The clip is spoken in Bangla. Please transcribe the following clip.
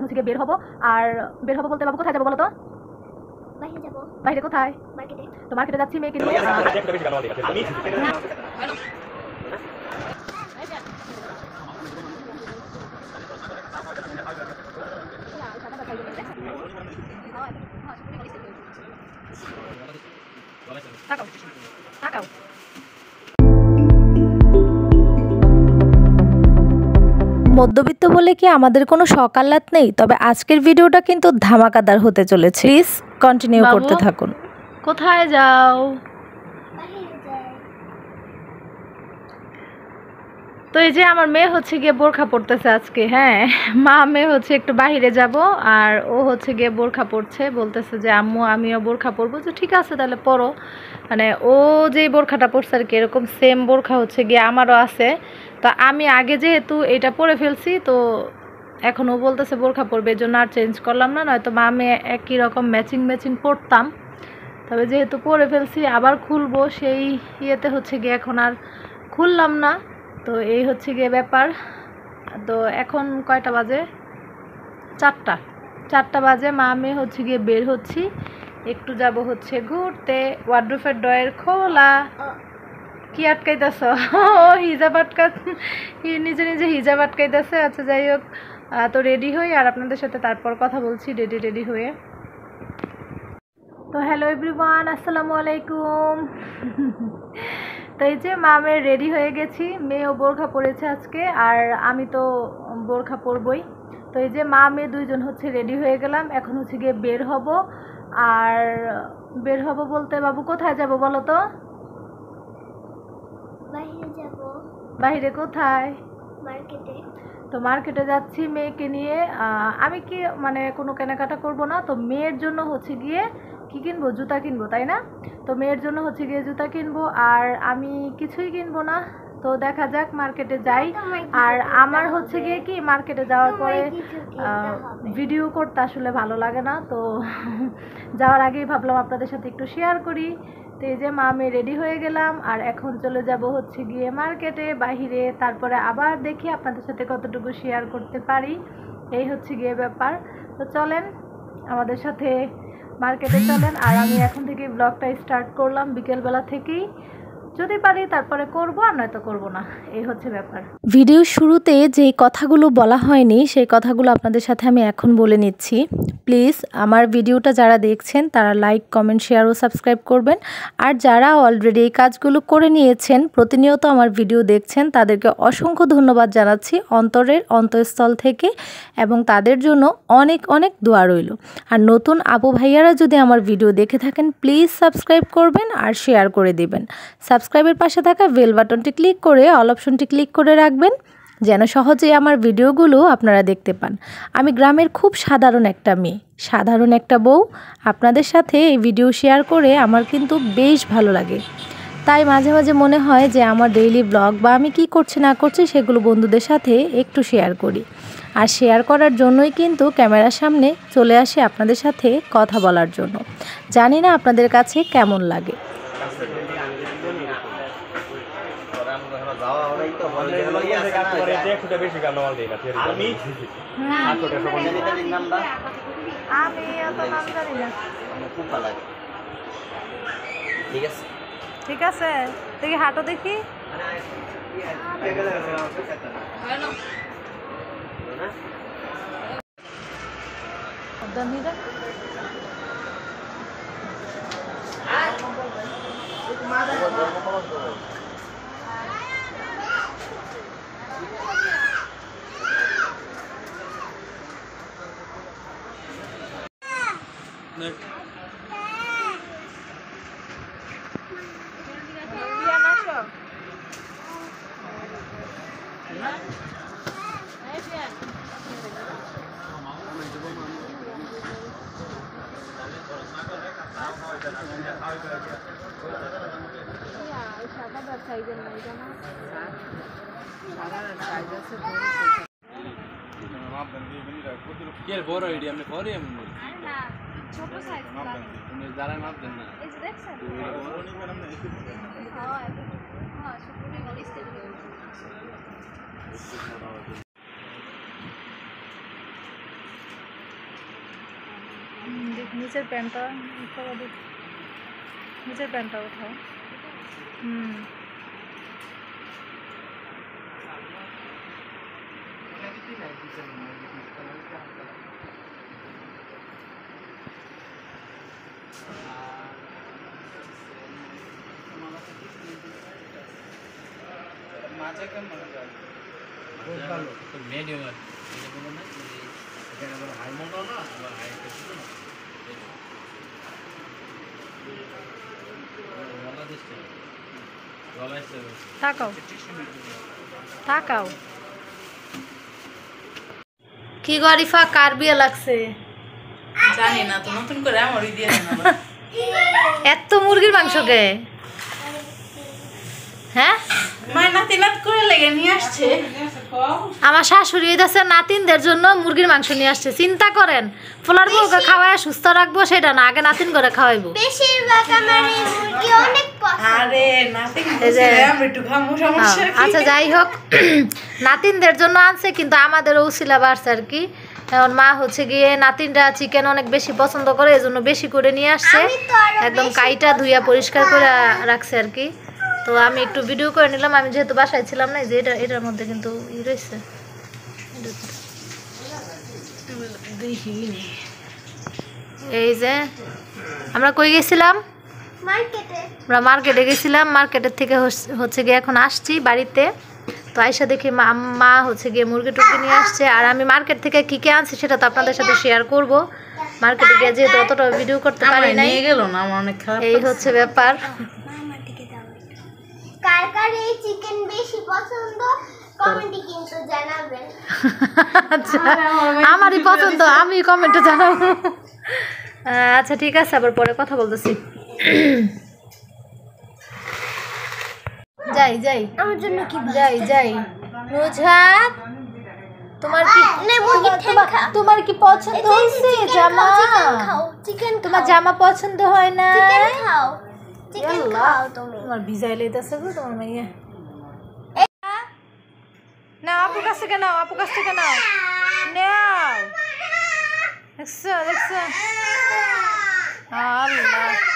হচ্ছে গিয়ে বের হবো। আর বের হবো বলতে বাবু কোথায় যাবো বলো তো? বাইরে যাব। বাইরে কোথায়? মার্কেটে। তো মার্কেটে যাচ্ছি মেয়েকে নিয়ে। মধ্যবিত্ত বলে কি আমাদের কোনো সকালাত নেই? তবে আজকের ভিডিওটা কিন্তু ধামাকাদার হতে চলেছে। প্লিজ কন্টিনিউ করতে থাকুন। কোথায় যাও? তো এই যে আমার মেয়ে হচ্ছে গিয়ে বোরখা পরতেছে আজকে। হ্যাঁ, মা মেয়ে হচ্ছে একটু বাইরে যাব, আর ও হচ্ছে গিয়ে বোরখা পরছে, বলতেছে যে আম্মু আমিও বোরখা পরবো। তো ঠিক আছে তাহলে পরো। মানে ও যেই বোরখাটা পরছে আর কি, এরকম সেম বোরখা হচ্ছে গিয়ে আমারও আছে। তো আমি আগে যেহেতু এটা পরে ফেলছি, তো এখন ও বলতেছে বোরখা পরবে, এই জন্য আর চেঞ্জ করলাম না, নয়তো মা মেয়ে একই রকম ম্যাচিং পরতাম। তবে যেহেতু পরে ফেলছি আবার খুলবো, সেই ইয়েতে হচ্ছে গিয়ে এখন আর খুললাম না। তো এই হচ্ছে গিয়ে ব্যাপার। তো এখন কয়টা বাজে? 4টা বাজে। মা মেয়ে হচ্ছে গিয়ে বের হচ্ছি, একটু যাব হচ্ছে ঘুরতে। ওয়ার্ড্রোফের ডয়ের খোলা। কি আটকাইতেছ? হিজাব নিজে হিজাব আটকাইতেছে। আচ্ছা যাই হোক, তো রেডি হই আর আপনাদের সাথে তারপর কথা বলছি রেডি হয়ে। তো হ্যালো এভরিওয়ান, আসসালামু আলাইকুম। তো এই যে মা মেয়ে রেডি হয়ে গেছি, মেয়েও বোরখা পরেছে আজকে, আর আমি তো বোরখা পরবই। তো এই যে মা মেয়ে দুইজন হচ্ছে রেডি হয়ে গেলাম, এখন হচ্ছে গিয়ে বের হব। আর বের হব বলতে বাবু কোথায় যাব বলো তো? বাইরে যাব। বাইরে কোথায়? মার্কেটে। তো মার্কেটে যাচ্ছি মেয়েকে নিয়ে। আমি কি মানে কোনো কেনাকাটা করব না, তো মেয়ের জন্য হচ্ছে গিয়ে কি কিনবো? জুতা কিনবো, তাই না? তো মেয়ের জন্য হচ্ছে গিয়ে জুতা কিনবো, আর আমি কিছুই কিনবো না। তো দেখা যাক, মার্কেটে যাই। আর আমার হচ্ছে গিয়ে কি মার্কেটে যাওয়ার পরে ভিডিও করতে আসলে ভালো লাগে না, তো যাওয়ার আগেই ভাবলাম আপনাদের সাথে একটু শেয়ার করি। তো এই যে মা মেয়ে রেডি হয়ে গেলাম, আর এখন চলে যাব হচ্ছে গিয়ে মার্কেটে বাহিরে, তারপরে আবার দেখি আপনাদের সাথে কতটুকু শেয়ার করতে পারি। এই হচ্ছে গিয়ে ব্যাপার। তো চলেন আমাদের সাথে মার্কেটে চলেন, আর আমি এখন থেকে ব্লগটা স্টার্ট করলাম বিকেলবেলা থেকেই। যদি পারি তারপরে করবো, আর নয়তো করবো না, এই হচ্ছে ব্যাপার। ভিডিও শুরুতে যেই কথাগুলো বলা হয়নি সেই কথাগুলো আপনাদের সাথে আমি এখন বলে নিচ্ছি। প্লিজ আমার ভিডিওটা যারা দেখছেন তারা লাইক, কমেন্ট, শেয়ার ও সাবস্ক্রাইব করবেন। আর যারা অলরেডি এই কাজগুলো করে নিয়েছেন, প্রতিনিয়ত আমার ভিডিও দেখছেন, তাদেরকে অসংখ্য ধন্যবাদ জানাচ্ছি অন্তরের অন্তঃস্থল থেকে, এবং তাদের জন্য অনেক অনেক দোয়া রইল। আর নতুন আপু ভাইয়ারা যদি আমার ভিডিও দেখে থাকেন, প্লিজ সাবস্ক্রাইব করবেন আর শেয়ার করে দিবেন। সাবস্ক্রাইবের পাশে থাকা বেল বাটনটি ক্লিক করে অল অপশনটি ক্লিক করে রাখবেন, যেন সহজেই আমার ভিডিওগুলো আপনারা দেখতে পান। আমি গ্রামের খুব সাধারণ একটা মেয়ে, সাধারণ একটা বউ। আপনাদের সাথে এই ভিডিও শেয়ার করে আমার কিন্তু বেশ ভালো লাগে। তাই মাঝে মাঝে মনে হয় যে আমার ডেইলি ব্লগ বা আমি কি করছি না করছি সেগুলো বন্ধুদের সাথে একটু শেয়ার করি। আর শেয়ার করার জন্যই কিন্তু ক্যামেরার সামনে চলে আসি আপনাদের সাথে কথা বলার জন্য। জানি না আপনাদের কাছে কেমন লাগে। ঠিক আছে, দেখি হাঁটো দেখি। বড় এডি আপনি পরে এমন ছোট সাইজ যারা মাপ দেন না এই যে দেখছেন বড় নিবেন আপনি হ্যাঁ হ্যাঁ ছোট নিবেন স্টেজ নিচের প্যান্টটা নিচের প্যান্টটা উঠাও। তাকাও তাকাও। কি গো আরিফা, কার বিয়ে লাগছে? জানি না তো, নতুন করে আমারই দিয়ে দেন আবার। এত মুরগির মাংস কে? হ্যাঁ, মায়ের নাতি নাত করে লেগে নিয়ে আসছে। আমার শাশুড়ি হইতাছে নাতিনদের জন্য মুরগির মাংস নিয়ে আসছে। চিন্তা করেন, পোলার বউকে খাওয়ায় সুস্থ রাখবো সেটা না, আগে নাতিন করে খাওয়াইবো। বেশিরভাগ আমার এই মুরগি অনেক পছন্দ। আরে নাতি এই যে আমরা একটু খামু, সমস্যা কি? আচ্ছা যাই হোক, নাতিনদের জন্য আনছে, কিন্তু আমাদের উছিলা বাড়ছে আর কি। এখন মা হচ্ছে গিয়ে নাতিনরা চিকেন অনেক বেশি পছন্দ করে, এজন্য বেশি করে নিয়ে আসছে। আমি তো আরো একদম বেশি কাইটা ধুইয়া পরিষ্কার করে রাখছে আর কি। তো আমি একটু ভিডিও করে নিলাম, আমি যেহেতু বাসায় ছিলাম না। এই যে এটার মধ্যে কিন্তু ই রয়েছে। এই যে আমরা কই গেছিলাম? মার্কেটে। আমরা মার্কেটে গেছিলাম, মার্কেটের থেকে হচ্ছে গিয়ে এখন আসছি বাড়িতে। তো আইসা দেখি মা হচ্ছে গিয়ে মুরগি টুরগি নিয়ে আসছে। আর আমি মার্কেট থেকে কী কে আনছি সেটা তো আপনাদের সাথে শেয়ার করব। মার্কেটে গিয়ে যেহেতু অতটা ভিডিও করতে পারি নাই, নিয়ে গেল না, আমার অনেক খারাপ। এই হচ্ছে ব্যাপার। মামার দিকে যাও। কার কার এই চিকেন বেশি পছন্দ কমেন্টে কিন্তু জানাবেন। আচ্ছা, আমারই পছন্দ, আমি কমেন্টে জানাবো। আচ্ছা ঠিক আছে, আবার পরে কথা বলতেছি। যাই যাই আমার জন্য কি যাই নুজহাত, তোমার কি তোমার কি পছন্দ হয়েছে জামা? চিকেন তোমার জামা পছন্দ হয় না? খাও। চিকেন খাও তুমি। তোমার ভিজাই লইতেছে গো তোমার মাইয়া। নাও আপুর কাছ থেকে নাও, আপুর কাছ থেকে নাও, নাও। দেখছো আল্লাহ।